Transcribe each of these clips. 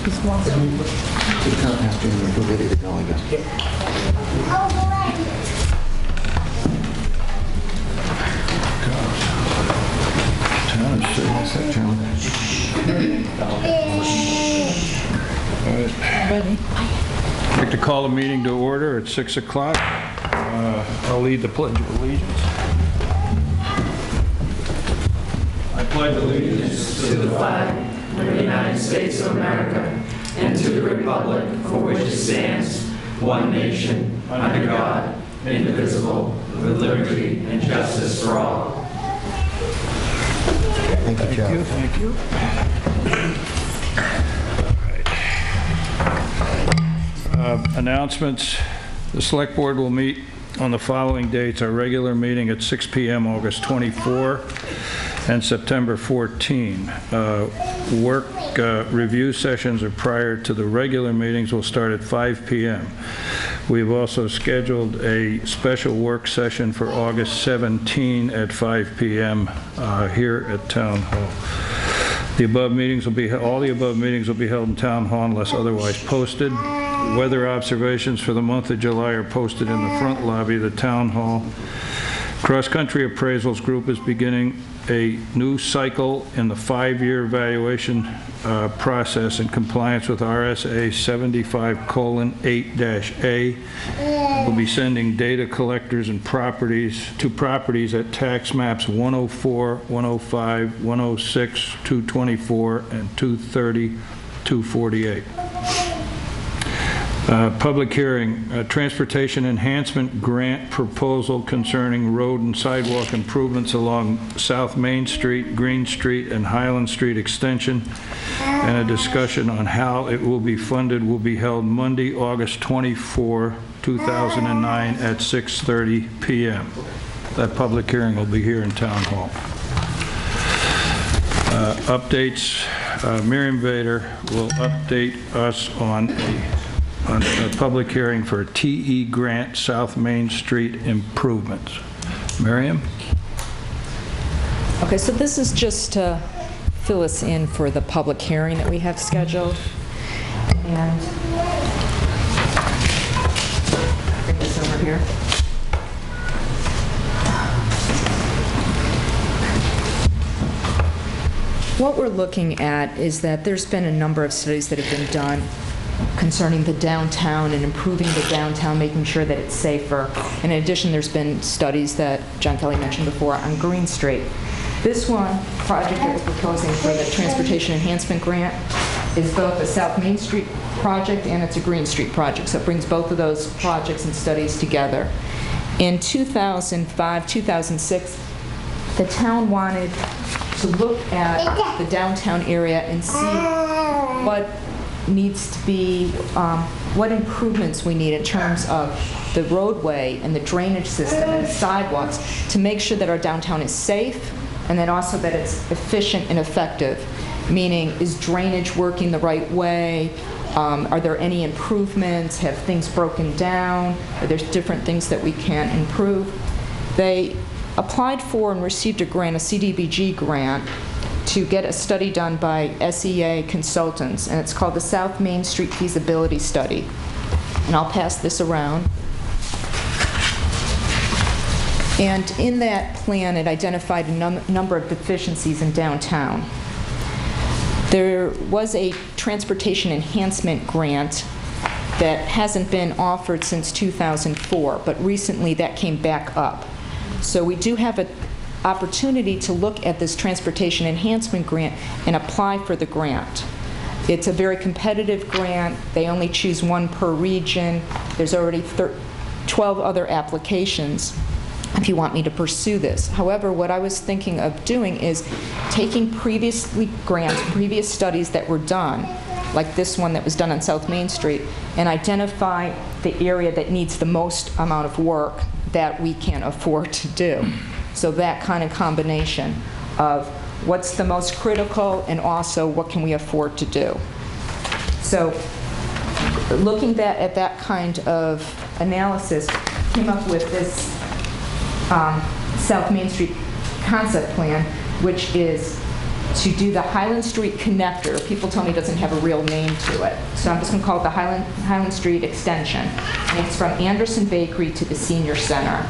Just one. The town has to be ready to go, I guess. Town is sitting, that's that gentleman. All right. Ready? I'd like to call the meeting to order at 6 o'clock. I'll lead the Pledge of Allegiance. I pledge allegiance to the flag of the United States of America and to the republic for which it stands, one nation, under God, indivisible, with liberty and justice for all. Thank you, Joe. Thank you. All right. Announcements. The Select Board will meet on the following dates. Our regular meeting at 6 p.m. August 24 and September 14. Work review sessions are prior to the regular meetings will start at 5 p.m. We've also scheduled a special work session for August 17 at 5 p.m. Here at Town Hall. The above meetings will be, all the above meetings will be held in Town Hall unless otherwise posted. Weather observations for the month of July are posted in the front lobby of the Town Hall. Cross-country appraisals group is beginning a new cycle in the 5-year evaluation process in compliance with RSA 75:8-A. We'll be sending data collectors and properties at tax maps 104, 105, 106, 224, and 230, 248. Public hearing, transportation enhancement grant proposal concerning road and sidewalk improvements along South Main Street, Green Street, and Highland Street extension, and a discussion on how it will be funded will be held Monday, August 24, 2009 at 6:30 p.m. That public hearing will be here in Town Hall. Updates, Miriam Vader will update us on a public hearing for TE Grant South Main Street improvements. Miriam? Okay, so this is just to fill us in for the public hearing that we have scheduled. And bring this over here. What we're looking at is that there's been a number of studies that have been done concerning the downtown and improving the downtown, making sure that it's safer. And in addition, there's been studies that John Kelly mentioned before on Green Street. This one project that we're proposing for the Transportation Enhancement Grant is both a South Main Street project and it's a Green Street project. So it brings both of those projects and studies together. In 2005, 2006, the town wanted to look at the downtown area and see what needs to be, what improvements we need in terms of the roadway and the drainage system and the sidewalks to make sure that our downtown is safe and then also that it's efficient and effective, meaning is drainage working the right way? Are there any improvements? Have things broken down? Are there different things that we can improve? They applied for and received a grant, a CDBG grant, to get a study done by SEA Consultants, and it's called the South Main Street Feasibility Study. And I'll pass this around. And in that plan, it identified a number of deficiencies in downtown. There was a transportation enhancement grant that hasn't been offered since 2004, but recently that came back up. So we do have an opportunity to look at this transportation enhancement grant and apply for the grant. It's a very competitive grant. They only choose one per region. There's already 12 other applications if you want me to pursue this. However, what I was thinking of doing is taking previous studies that were done, like this one that was done on South Main Street, and identify the area that needs the most amount of work that we can afford to do. So that kind of combination of what's the most critical and also what can we afford to do. So looking at that kind of analysis, came up with this South Main Street concept plan, which is to do the Highland Street connector. People tell me it doesn't have a real name to it, so I'm just going to call it the Highland Street extension. And it's from Anderson Bakery to the Senior Center.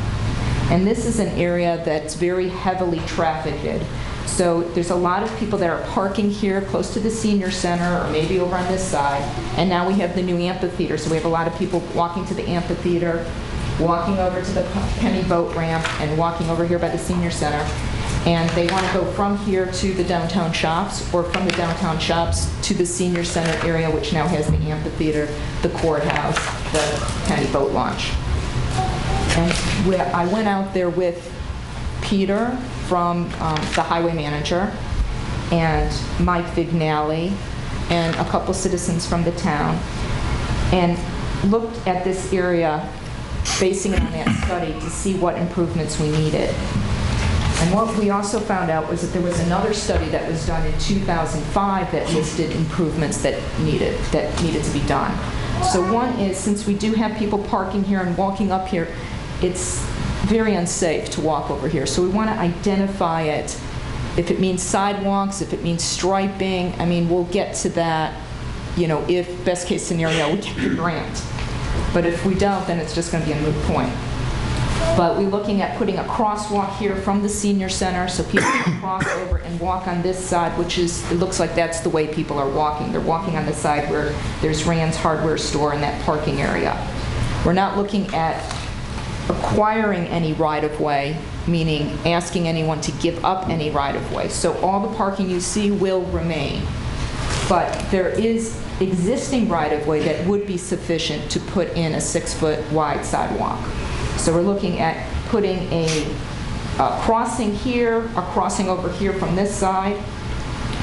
And this is an area that's very heavily trafficked. So there's a lot of people that are parking here close to the Senior Center or maybe over on this side. And now we have the new amphitheater, so we have a lot of people walking to the amphitheater, walking over to the Penny Boat Ramp, and walking over here by the Senior Center. And they want to go from here to the downtown shops, or from the downtown shops to the Senior Center area, which now has the amphitheater, the courthouse, the Penny Boat Launch. And I went out there with Peter from the highway manager, and Mike Vignali, and a couple citizens from the town, and looked at this area, basing it on that study to see what improvements we needed. And what we also found out was that there was another study that was done in 2005 that listed improvements that needed to be done. So one is, since we do have people parking here and walking up here, it's very unsafe to walk over here. So we want to identify it. If it means sidewalks, if it means striping, I mean, we'll get to that, if best case scenario, we get the grant. But if we don't, then it's just going to be a moot point. But we're looking at putting a crosswalk here from the Senior Center so people can cross over and walk on this side, which is, it looks like that's the way people are walking. They're walking on the side where there's Rand's hardware store in that parking area. We're not looking at acquiring any right-of-way, meaning asking anyone to give up any right-of-way. So all the parking you see will remain. But there is existing right-of-way that would be sufficient to put in a 6-foot wide sidewalk. So we're looking at putting a crossing here, a crossing over here from this side.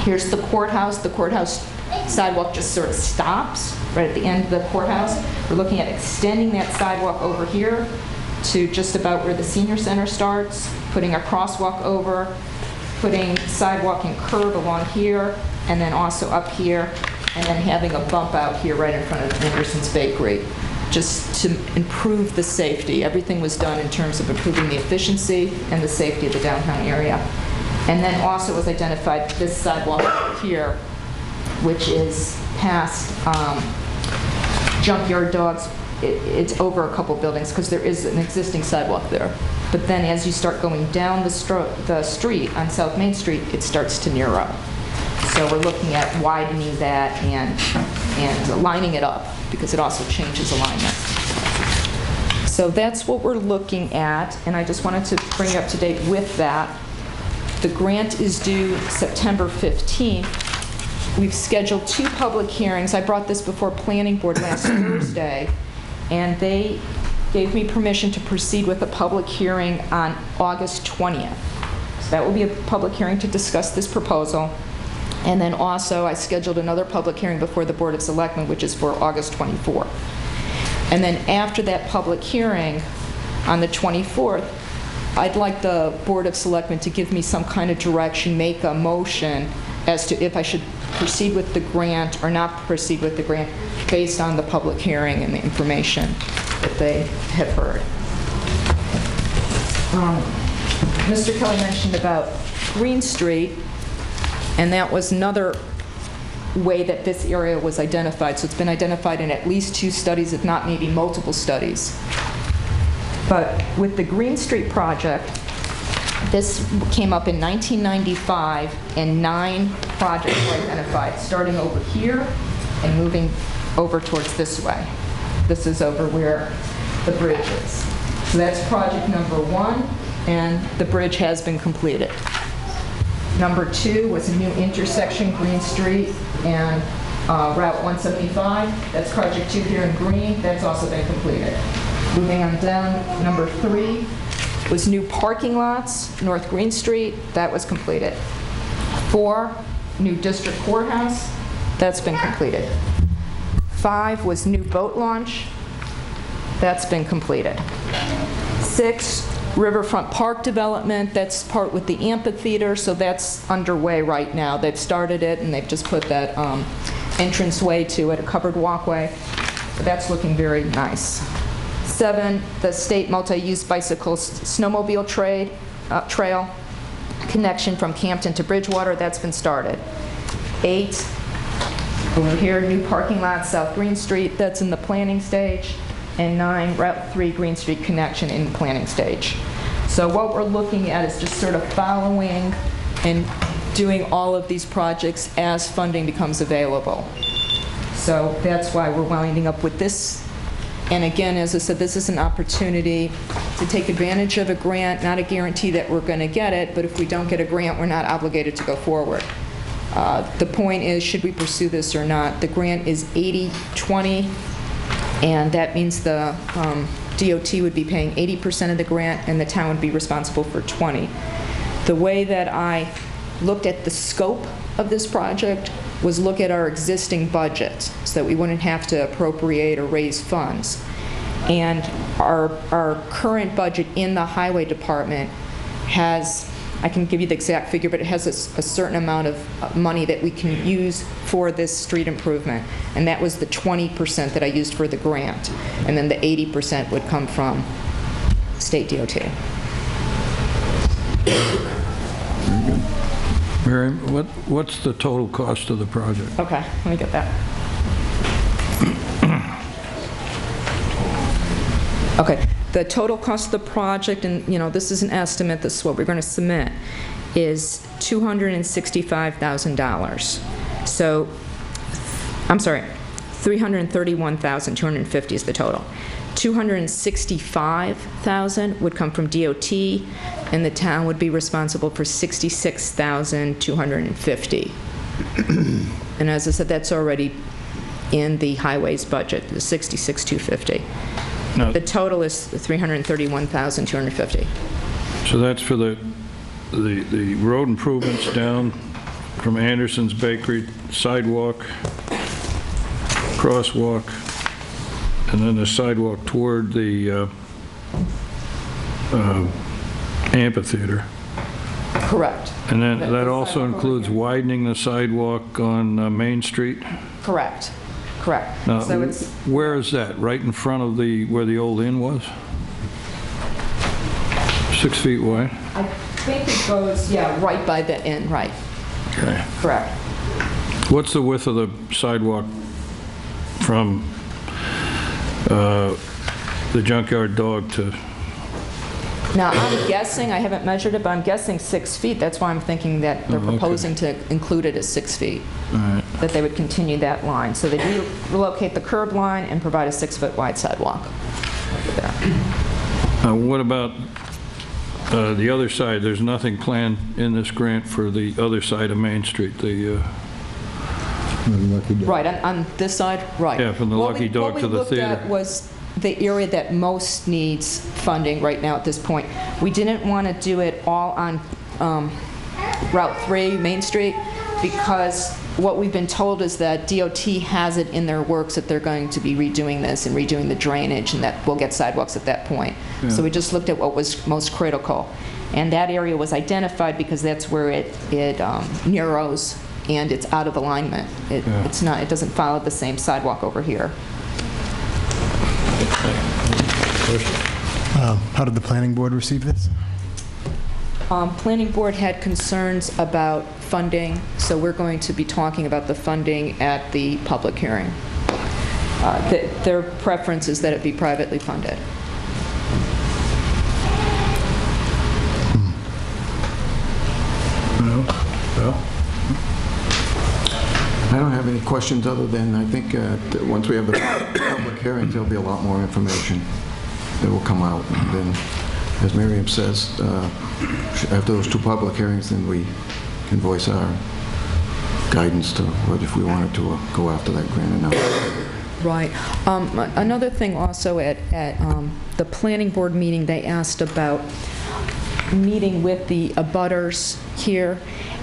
Here's the courthouse. The courthouse sidewalk just sort of stops right at the end of the courthouse. We're looking at extending that sidewalk over here to just about where the Senior Center starts, putting a crosswalk over, putting sidewalk and curb along here, and then also up here, and then having a bump out here right in front of Anderson's Bakery, just to improve the safety. Everything was done in terms of improving the efficiency and the safety of the downtown area. And then also was identified this sidewalk here, which is past Junkyard Dogs. It's over a couple buildings because there is an existing sidewalk there. But then as you start going down the street on South Main Street, it starts to narrow. So we're looking at widening that and lining it up, because it also changes alignment. So that's what we're looking at, and I just wanted to bring you up to date with that. The grant is due September 15th. We've scheduled 2 public hearings. I brought this before Planning Board last Thursday, and they gave me permission to proceed with a public hearing on August 20th. So that will be a public hearing to discuss this proposal. And then also I scheduled another public hearing before the Board of Selectmen, which is for August 24th. And then after that public hearing on the 24th, I'd like the Board of Selectmen to give me some kind of direction, make a motion as to if I should proceed with the grant or not proceed with the grant based on the public hearing and the information that they have heard. Mr. Kelly mentioned about Green Street, and that was another way that this area was identified. So it's been identified in at least 2 studies, if not maybe multiple studies. But with the Green Street project, this came up in 1995, and 9 projects were identified, starting over here and moving over towards this way. This is over where the bridge is. So that's project number 1, and the bridge has been completed. Number 2 was a new intersection, Green Street and Route 175. That's project 2 here in green. That's also been completed. Moving on down, number 3 was new parking lots, North Green Street. That was completed. 4, new district courthouse. That's been completed. 5 was new boat launch. That's been completed. 6, Riverfront Park development. That's part with the amphitheater, so that's underway right now. They've started it, and they've just put that entranceway to it, a covered walkway. That's looking very nice. 7, the state multi-use bicycle snowmobile trail connection from Campton to Bridgewater, that's been started. 8, over here, new parking lot, South Green Street, that's in the planning stage. And 9, Route 3 Green Street connection in the planning stage. So what we're looking at is just sort of following and doing all of these projects as funding becomes available. So that's why we're winding up with this. And again, as I said, this is an opportunity to take advantage of a grant, not a guarantee that we're going to get it, but if we don't get a grant, we're not obligated to go forward. The point is, should we pursue this or not? The grant is 80-20, and that means the DOT would be paying 80% of the grant, and the town would be responsible for 20. The way that I looked at the scope of this project was look at our existing budget so that we wouldn't have to appropriate or raise funds. And our current budget in the highway department has, I can give you the exact figure, but it has a certain amount of money that we can use for this street improvement. And that was the 20% that I used for the grant. And then the 80% would come from state DOT. Mary, what's the total cost of the project? Okay, let me get that. Okay, the total cost of the project, and this is an estimate, this is what we're going to submit, is $265,000. So, I'm sorry, $331,250 is the total. $265,000 would come from DOT, and the town would be responsible for $66,250. And as I said, that's already in the highways budget, the $66,250. No. The total is $331,250. So that's for the road improvements down from Anderson's Bakery, sidewalk, crosswalk, and then the sidewalk toward the amphitheater. Correct. And then that also includes widening the sidewalk on Main Street? Correct. Correct. Now, So it's, where is that? Right in front of where the old inn was? 6 feet wide? I think it goes, right by the inn, right. Okay. Correct. What's the width of the sidewalk from the Junkyard Dog to? Now, I'm guessing, I haven't measured it, but I'm guessing 6 feet. That's why I'm thinking that they're proposing to include it as 6 feet. All right. That they would continue that line. So they do relocate the curb line and provide a 6-foot wide sidewalk over there. What about the other side? There's nothing planned in this grant for the other side of Main Street, the Right, on this side, right. Yeah, from the Lucky Dog to the theater. What we looked at was the area that most needs funding right now at this point. We didn't want to do it all on Route 3, Main Street, because what we've been told is that DOT has it in their works that they're going to be redoing this and redoing the drainage, and that we'll get sidewalks at that point. Yeah. So we just looked at what was most critical. And that area was identified because that's where it narrows and it's out of alignment. It doesn't follow the same sidewalk over here. How did the planning board receive this? Planning board had concerns about funding, so we're going to be talking about the funding at the public hearing. Their preference is that it be privately funded. I don't have any questions other than I think that once we have the public hearings, there'll be a lot more information that will come out. And then, as Miriam says, after those 2 public hearings, then we can voice our guidance to what if we wanted to go after that grant or not. Right. Another thing also at the planning board meeting, they asked about meeting with the abutters here,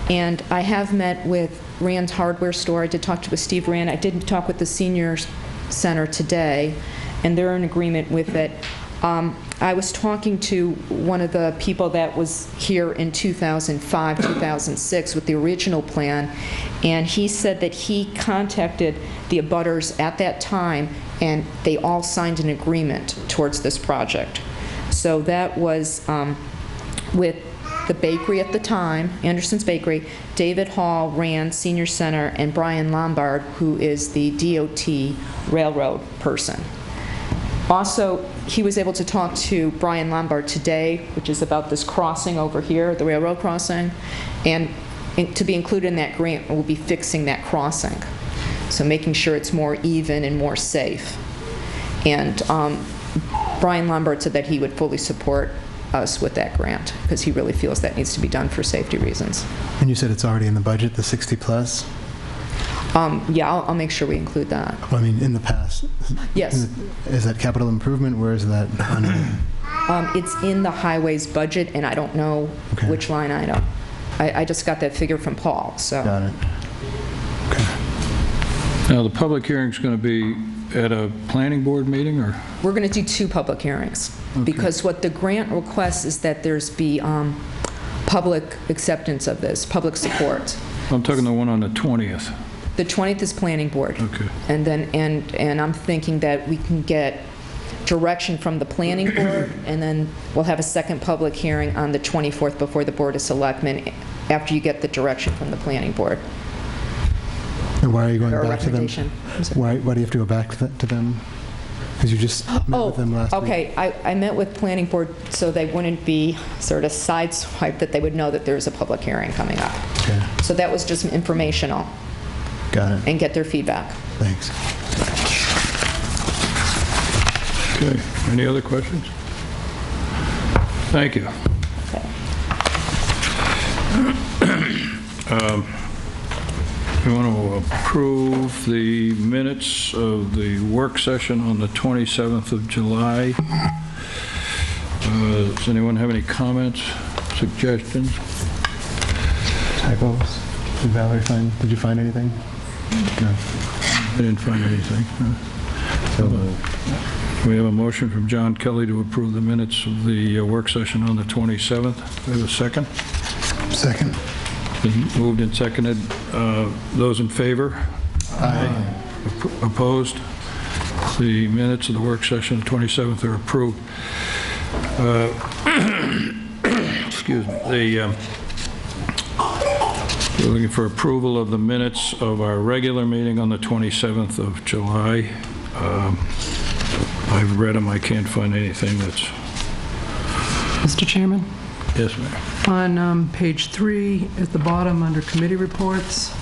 and I have met with Rand's hardware store. I did talk to Steve Rand. I did talk with the senior center today, and they're in agreement with it. I was talking to one of the people that was here in 2005, 2006 with the original plan, and he said that he contacted the abutters at that time, and they all signed an agreement towards this project. So that was with the bakery at the time, Anderson's Bakery, David Hall ran Senior Center, and Brian Lombard, who is the DOT railroad person. Also, he was able to talk to Brian Lombard today, which is about this crossing over here, the railroad crossing, and to be included in that grant will be fixing that crossing. So making sure it's more even and more safe. And Brian Lombard said that he would fully support us with that grant because he really feels that needs to be done for safety reasons. And you said it's already in the budget, the 60 plus? Yeah, I'll make sure we include that. Well, I mean, in the past. Yes. Is that capital improvement? Where is that? It's in the highways budget, and I don't know which line item. I just got that figure from Paul, so. Got it. Okay. Now, the public hearing's going to be at a planning board meeting, or? We're going to do 2 public hearings, because what the grant requests is that there's be public acceptance of this, public support. I'm talking the one on the 20th. The 20th is planning board. Okay. And then, and I'm thinking that we can get direction from the planning board, and then we'll have a second public hearing on the 24th before the Board of Selectmen, after you get the direction from the planning board. And why are you going Or a back to them? recommendation. I'm sorry. Why do you have to go back to them? Because you just met with them last week. Okay. I met with planning board so they wouldn't be sort of sideswiped, that they would know that there's a public hearing coming up. Okay. So that was just informational, Got it. and get their feedback. Thanks. Okay. Any other questions? Thank you. We want to approve the minutes of the work session on the 27th of July. Does anyone have any comments, suggestions? Typos? Did Valerie did you find anything? No. I didn't find anything. No. We have a motion from John Kelly to approve the minutes of the work session on the 27th. We have a second? Second. Been moved and seconded. Those in favor? Aye. Opposed? The minutes of the work session, the 27th, are approved. Excuse me. We're looking for approval of the minutes of our regular meeting on the 27th of July. I've read them. I can't find anything that's... Mr. Chairman? Yes, ma'am. On page 3, at the bottom, under committee reports,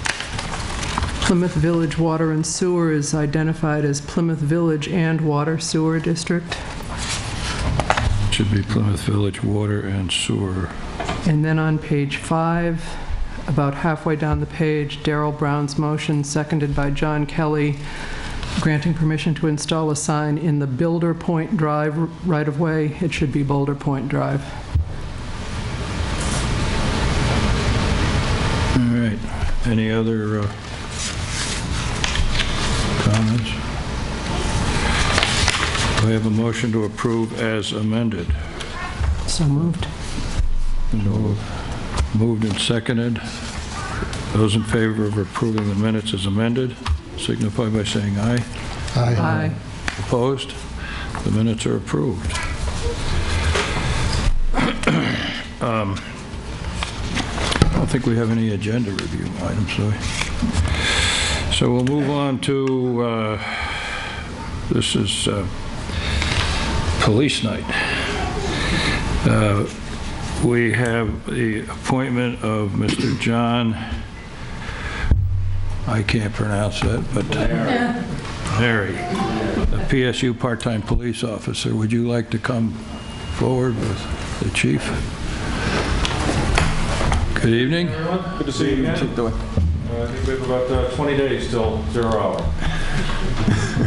Plymouth Village Water and Sewer is identified as Plymouth Village and Water Sewer District. It should be Plymouth Village Water and Sewer. And then on page 5, about halfway down the page, Darrell Brown's motion, seconded by John Kelly, granting permission to install a sign in the Builder Point Drive right-of-way. It should be Boulder Point Drive. All right. Any other comments? We have a motion to approve as amended. So moved. Moved and seconded. Those in favor of approving the minutes as amended, signify by saying aye. Aye. Opposed? The minutes are approved. I don't think we have any agenda review items, do we? So we'll move on to, this is police night. We have the appointment of Mr. John, I can't pronounce that, but Harry, a PSU part-time police officer. Would you like to come forward with the chief? Good evening. Everyone, good to see you again. I think we have about 20 days till 0 hour.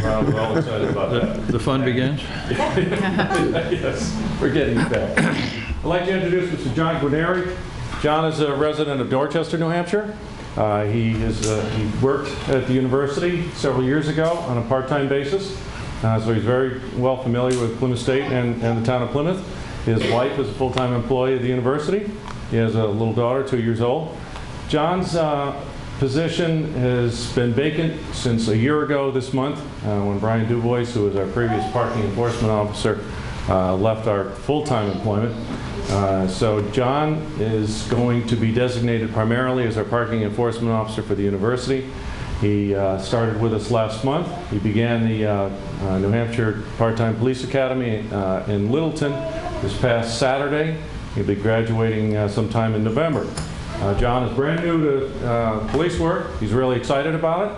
We're all excited about that. The fun begins? Yes, we're getting back. I'd like to introduce Mr. John Guarneri. John is a resident of Dorchester, New Hampshire. He worked at the university several years ago on a part-time basis, so he's very well familiar with Plymouth State and the town of Plymouth. His wife is a full-time employee at the university. He has a little daughter, 2 years old. John's position has been vacant since a year ago this month when Brian Dubois, who was our previous parking enforcement officer, left our full-time employment. So John is going to be designated primarily as our parking enforcement officer for the university. He started with us last month. He began the New Hampshire Part-Time Police Academy in Littleton this past Saturday. He'll be graduating sometime in November. John is brand new to police work. He's really excited about it.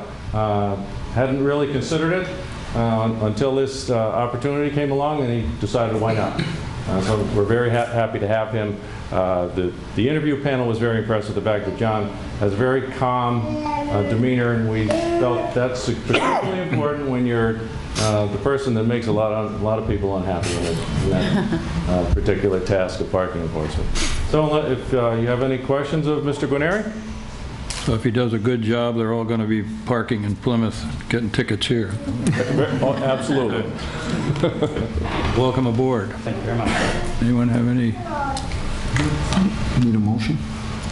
Hadn't really considered it until this opportunity came along, and he decided why not. So we're very happy to have him. The interview panel was very impressed with the fact that John has a very calm demeanor, and we felt that's particularly important when you're the person that makes a lot of people unhappy in that particular task of parking enforcement. So if you have any questions of Mr. Guarneri? So if he does a good job, they're all going to be parking in Plymouth, getting tickets here. Oh, absolutely. Welcome aboard. Thank you very much. Anyone have any? Need a motion?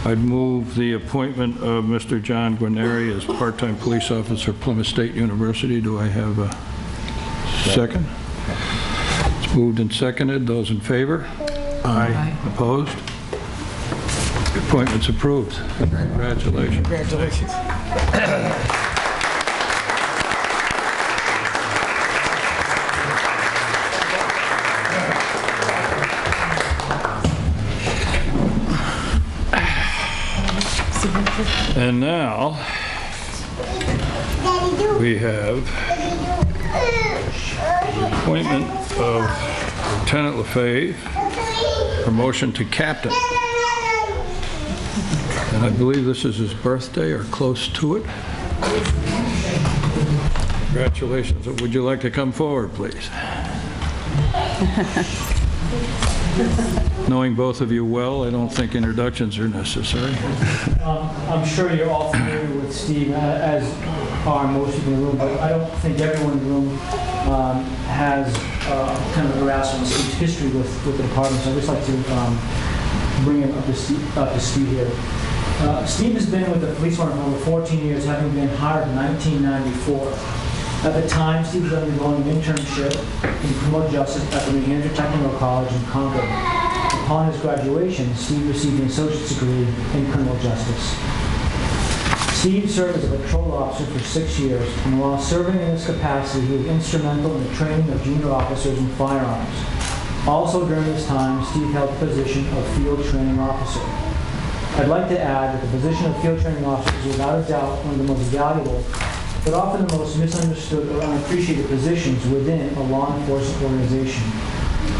I'd move the appointment of Mr. John Guarneri as part-time police officer, Plymouth State University. Do I have a second? It's moved and seconded. Those in favor? Aye. Opposed? The appointment's approved. Congratulations. Congratulations. And now, we have the appointment of Lieutenant Lefebvre, promotion to captain. And I believe this is his birthday or close to it. Congratulations. Would you like to come forward, please? Knowing both of you well, I don't think introductions are necessary. I'm sure you're all familiar with Steve, as are most people in the room, but I don't think everyone in the room has kind of a grasp on Steve's history with the department, so I'd just like to bring him up to speed here. Steve has been with the police department for over 14 years, having been hired in 1994. At the time, Steve was undergoing an internship in criminal justice at the New Hampshire Technical College in Concord. Upon his graduation, Steve received an associate's degree in criminal justice. Steve served as a patrol officer for 6 years, and while serving in this capacity, he was instrumental in the training of junior officers in firearms. Also during this time, Steve held the position of field training officer. I'd like to add that the position of field training officer is without a doubt one of the most valuable, but often the most misunderstood or unappreciated positions within a law enforcement organization.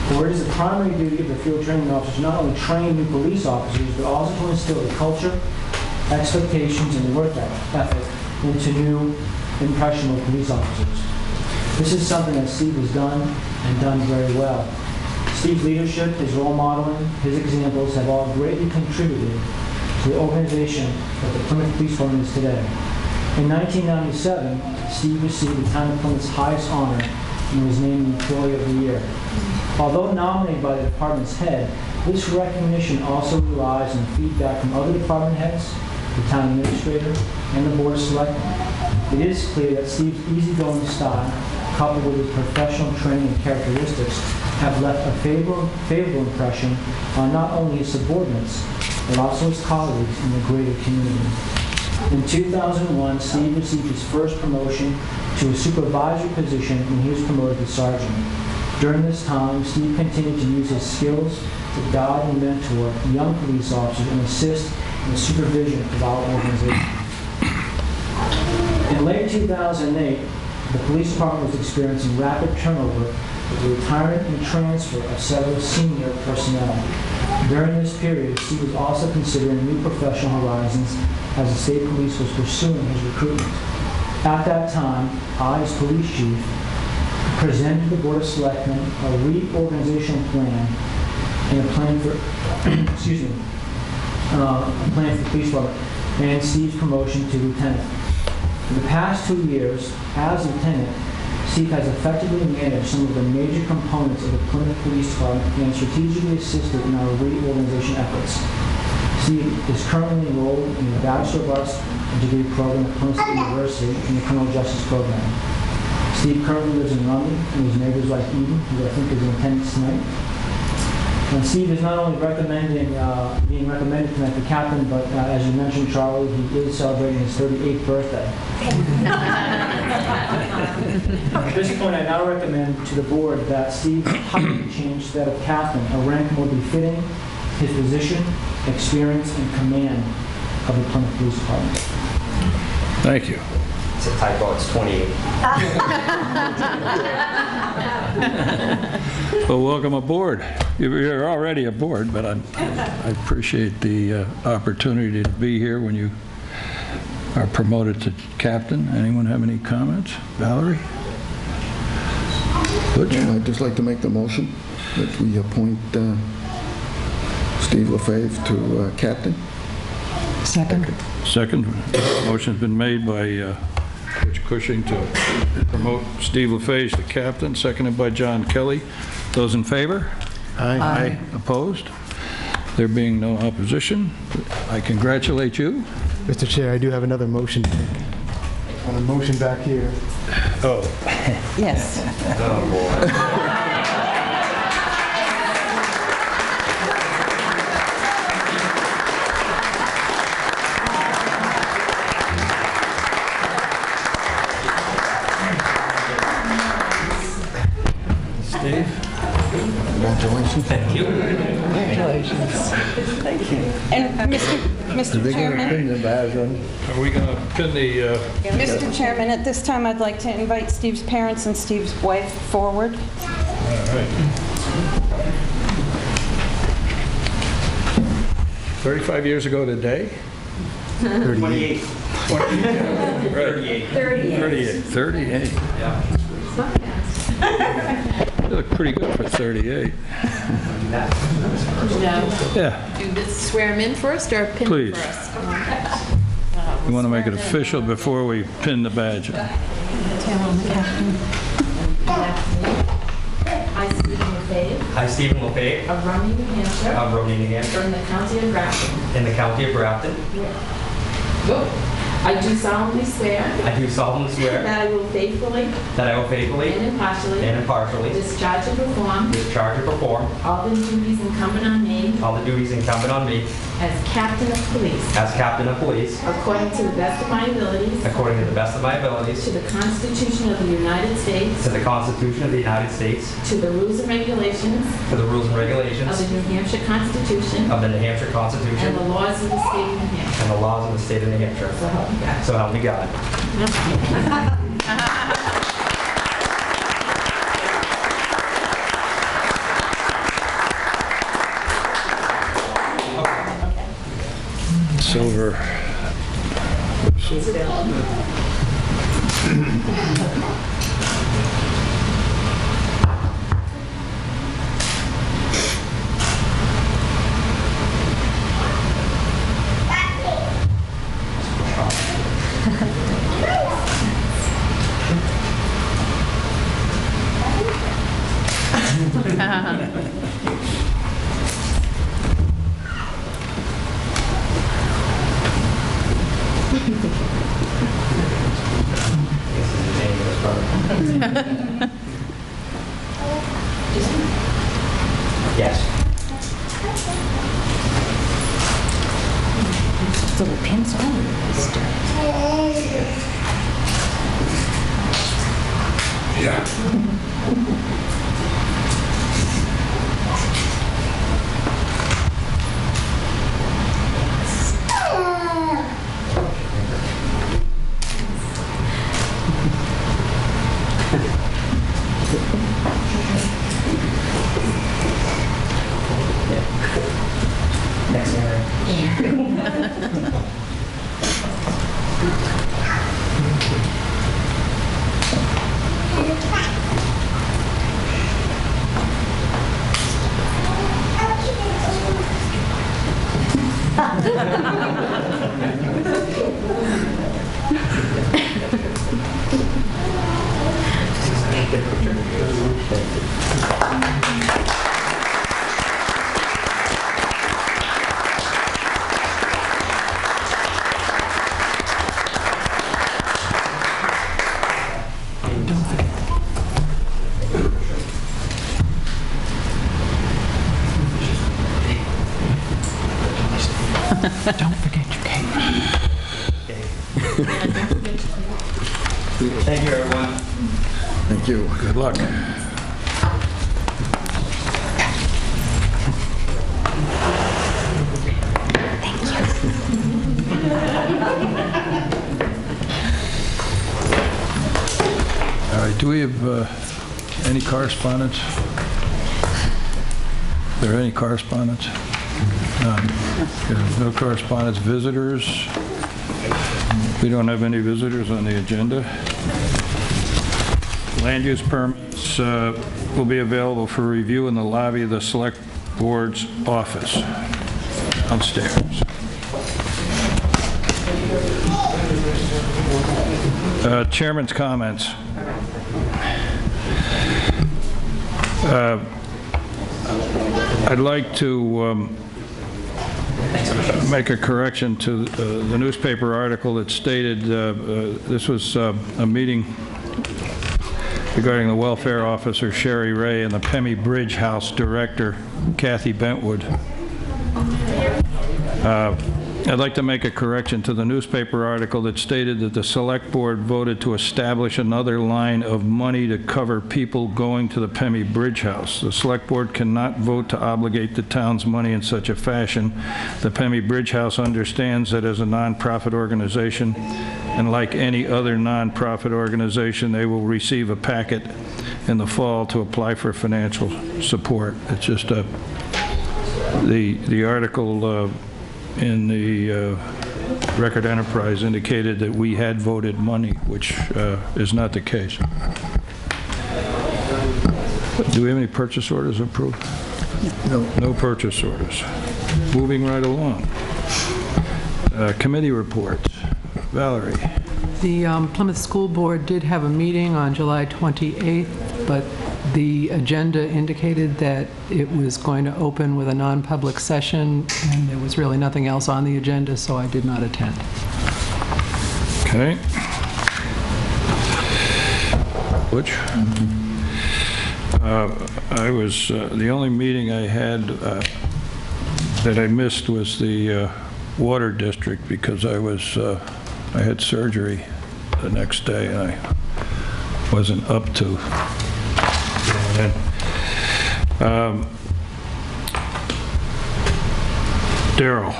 For it is the primary duty of the field training officer to not only train new police officers, but also to instill the culture, expectations, and work ethic into new, impressionable police officers. This is something that Steve has done, and done very well. Steve's leadership, his role modeling, his examples have all greatly contributed to the organization that the Plymouth Police Department is today. In 1997, Steve received the town of Plymouth's highest honor and was named Employee of the Year. Although nominated by the department's head, this recognition also relies on feedback from other department heads, the town administrator, and the board of selectmen. It is clear that Steve's easygoing style, coupled with his professional training and characteristics, have left a favorable impression on not only his subordinates, but also his colleagues in the greater community. In 2001, Steve received his first promotion to a supervisory position when he was promoted to sergeant. During this time, Steve continued to use his skills to guide and mentor young police officers and assist in the supervision of our organization. In late 2008, the police department was experiencing rapid turnover with the retirement and transfer of several senior personnel. During this period, Steve was also considering new professional horizons as the state police was pursuing his recruitment. At that time, I, as police chief, presented to the Board of Selectmen a reorganizational plan and a plan for, a plan for the police department and Steve's promotion to lieutenant. In the past 2 years, as lieutenant, Steve has effectively managed some of the major components of the Plymouth Police Department and strategically assisted in our reorganization efforts. Steve is currently enrolled in the Bachelor of Arts degree program at Plymouth State University in the Criminal Justice Program. Steve currently lives in London, and his neighbor's like Eden, who I think is in attendance tonight. And Steve is not only being recommended tonight for captain, but as you mentioned, Charlie, he is celebrating his 38th birthday. At this point, I now recommend to the board that Steve's height be changed to that of captain, a rank more befitting his position, experience, and command of the Plymouth Police Department. Thank you. It's a typo, it's 28. Well, welcome aboard. You're already aboard, but I appreciate the opportunity to be here when you are promoted to captain. Anyone have any comments? Valerie? Butch? I'd just like to make the motion that we appoint Steve LaFave to captain. Second. Second. Motion's been made by Butch Cushing to promote Steve LaFave to captain, seconded by John Kelly. Those in favor? Aye. Opposed? There being no opposition, I congratulate you. Mr. Chair, I do have another motion to make. On a motion back here. Oh. Yes. Steve? Congratulations. Thank you. Congratulations. Thank you. And Mr. Chairman, Are we going to pin the... Mr. Chairman, at this time, I'd like to invite Steve's parents and Steve's wife forward. All right. 35 years ago today? 28. 38. 38. Yeah. You look pretty good for 38. Yeah, Do this, swear him in first or pin Please. him first? you want to make it official before we pin the badge on. I, Stephen LaFave, Hi, Stephen LaFave of Romney, New Hampshire, of Romney, New Hampshire, in the county of Grafton. in the county of Grafton. I do solemnly swear I do solemnly swear that I will faithfully that I will faithfully and impartially and impartially discharge and perform discharge and perform all the duties incumbent on me all the duties incumbent on me as captain of police, as captain of police according to the best of my abilities, according to the best of my abilities, to the Constitution of the United States, to the Constitution of the United States, to the rules and regulations to the rules and of regulations the New Hampshire Constitution, of the New Hampshire and Constitution the laws of the state of New Hampshire. and the laws of the state of New Hampshire. So help me God. So help me God. Silver. Yes. Little pins on Next area. Thank you. Good luck. All right, do we have any correspondence? Is there any correspondence? None. Okay, no correspondence. Visitors? We don't have any visitors on the agenda. Land use permits will be available for review in the lobby of the Select Board's office downstairs. Chairman's comments. I'd like to make a correction to the newspaper article that stated this was a meeting regarding the welfare officer Sherry Ray and the Pemmy Bridge House director Kathy Bentwood. I'd like to make a correction to the newspaper article that stated that the Select Board voted to establish another line of money to cover people going to the Pemmy Bridge House. The Select Board cannot vote to obligate the town's money in such a fashion. The Pemmy Bridge House understands that as a nonprofit organization, and like any other nonprofit organization, they will receive a packet in the fall to apply for financial support. It's just the article in the Record Enterprise indicated that we had voted money, which is not the case. Do we have any purchase orders approved? No. No purchase orders. Moving right along. Committee reports. Valerie. The Plymouth School Board did have a meeting on July 28th, but the agenda indicated that it was going to open with a non-public session, and there was really nothing else on the agenda, so I did not attend. Okay. Butch? I was, the only meeting I had that I missed was the Water District because I had surgery the next day and I wasn't up to. Darrell.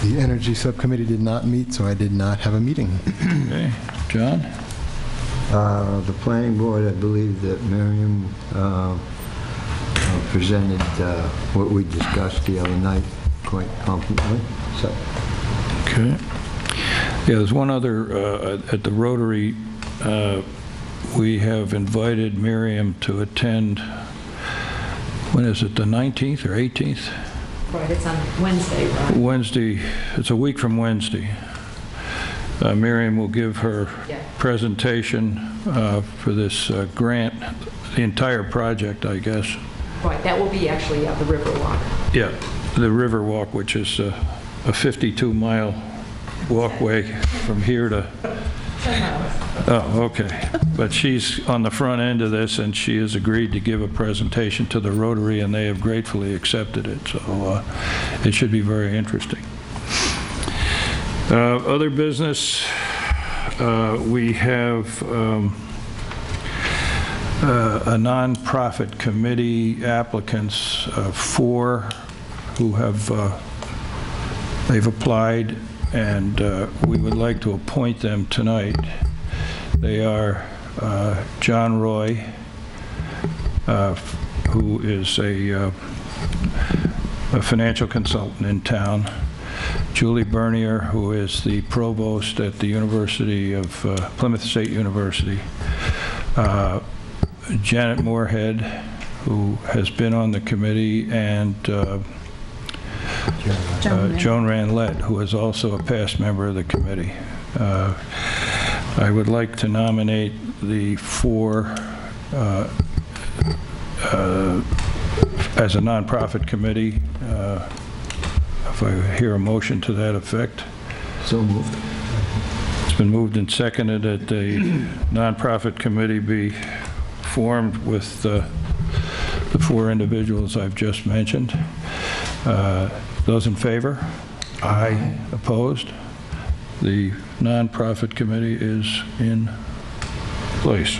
The Energy Subcommittee did not meet, so I did not have a meeting. Okay. John? The planning board, I believe that Miriam presented what we discussed the other night quite competently. So. Okay. Yeah, there's one other, at the Rotary, we have invited Miriam to attend, when is it, the 19th or 18th? Right, it's on Wednesday, right? Wednesday, it's a week from Wednesday. Miriam will give her presentation for this grant, the entire project, I guess. Right, that will be actually the Riverwalk. Yeah, the Riverwalk, which is a 52-mile walkway from here to... Oh, okay. But she's on the front end of this, and she has agreed to give a presentation to the Rotary, and they have gratefully accepted it. So it should be very interesting. Other business, we have a nonprofit committee applicants, 4 who have they've applied, and we would like to appoint them tonight. They are John Roy, who is a financial consultant in town, Julie Bernier, who is the provost at the University of Plymouth State University, Janet Moorhead, who has been on the committee, and Joan Ranlett, who is also a past member of the committee. I would like to nominate the 4 as a nonprofit committee. If I hear a motion to that effect. So moved. It's been moved and seconded that the nonprofit committee be formed with the 4 individuals I've just mentioned. Those in favor? Aye. Opposed? The nonprofit committee is in place.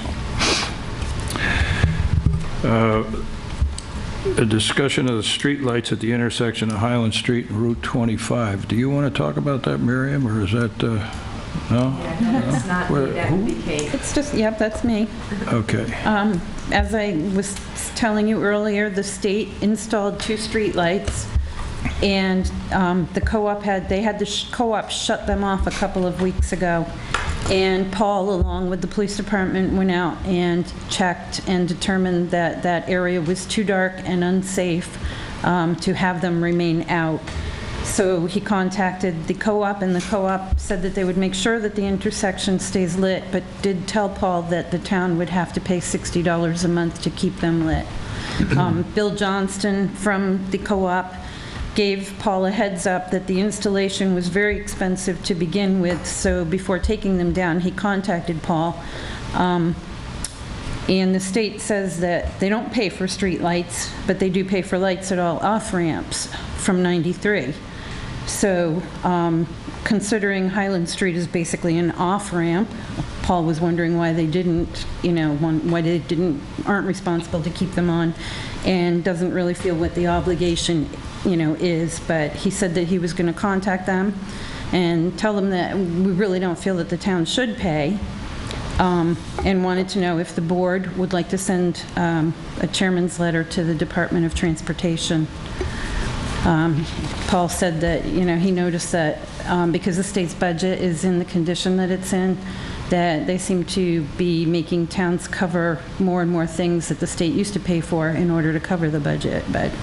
A discussion of the streetlights at the intersection of Highland Street and Route 25. Do you want to talk about that, Miriam, or is that, no? That's not me, that would be Kate. It's just, yep, that's me. Okay. As I was telling you earlier, the state installed 2 streetlights, and the co-op had the co-op shut them off a couple of weeks ago. And Paul, along with the police department, went out and checked and determined that that area was too dark and unsafe to have them remain out. So he contacted the co-op, and the co-op said that they would make sure that the intersection stays lit, but did tell Paul that the town would have to pay $60 a month to keep them lit. Bill Johnston from the co-op gave Paul a heads up that the installation was very expensive to begin with, so before taking them down, he contacted Paul. And the state says that they don't pay for street lights, but they do pay for lights at all off-ramps from 93. So considering Highland Street is basically an off-ramp, Paul was wondering why they didn't, why they aren't responsible to keep them on, and doesn't really feel what the obligation is, but he said that he was going to contact them and tell them that we really don't feel that the town should pay, and wanted to know if the board would like to send a chairman's letter to the Department of Transportation. Paul said that, he noticed that because the state's budget is in the condition that it's in, that they seem to be making towns cover more and more things that the state used to pay for in order to cover the budget, but...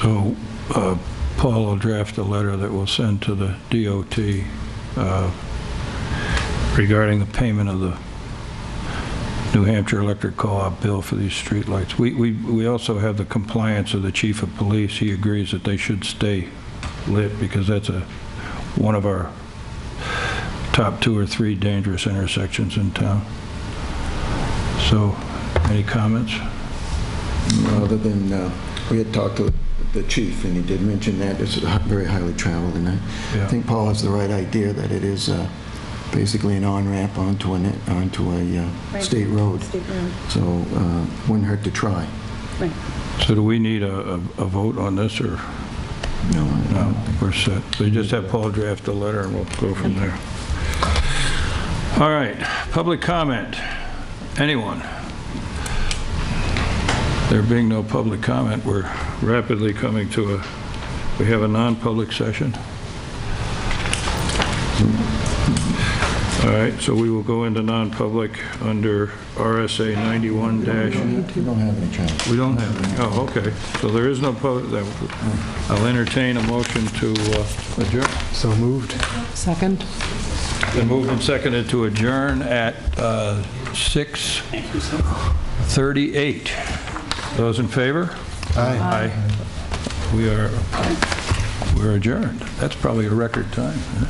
So Paul will draft a letter that we'll send to the DOT regarding the payment of the New Hampshire Electric Co-op bill for these streetlights. We also have the compliance of the chief of police. He agrees that they should stay lit because that's one of our top 2 or 3 dangerous intersections in town. So, any comments? Other than we had talked to the chief, and he did mention that it's very highly traveled, and I think Paul has the right idea that it is basically an on-ramp onto a state road. So wouldn't hurt to try. Right. So do we need a vote on this, or? No, We're set. So you just have Paul draft a letter, and we'll go from there. All right, public comment. Anyone? There being no public comment, we're rapidly coming to we have a non-public session. All right, so we will go into non-public under RSA 91 dash. We don't have any chance. We don't have any. Oh, okay. So there is no public. I'll entertain a motion to adjourn. So moved. Second? Been moved and seconded to adjourn at 6:38. Those in favor? Aye. We're adjourned. That's probably a record time. Huh?